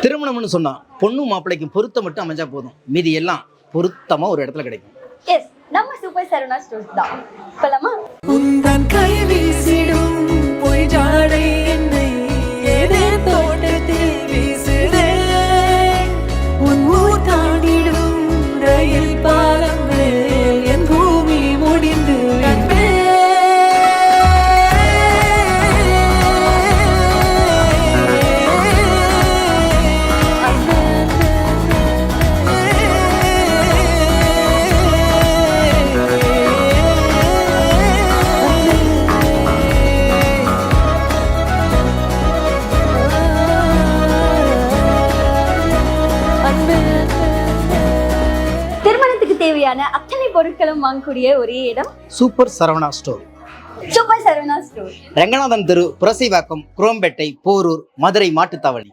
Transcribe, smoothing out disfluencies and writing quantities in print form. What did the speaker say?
திருமணம்னு சொன்னா பொண்ணு மாப்பிள்ளைக்கும் பொருத்தம் மட்டும் அமைஞ்சா போதும், மீதி எல்லாம் பொருத்தமா ஒரு இடத்துல கிடைக்கும். எஸ், நம்ம சூப்பர் சரவணா ஸ்டோர்ஸ் தான். போலாமா? உந்தன் கை வீசிடும் பொய் ஜாடை என்னை ஏதே தோட்டத்தில் வீசுதே. உன் ஊர் தாண்டிடும் ரயில் பாலம் மேல் என் பூமி முடிந்து திருமணத்துக்கு தேவையான அத்தனை பொருட்களும் வாங்கக்கூடிய ஒரே இடம் super Saravana store. Super Saravana store. Ranganathan தெரு, புரசைவாக்கம், குரோம்பேட்டை, போரூர், மதுரை மாட்டுத்தாவணி.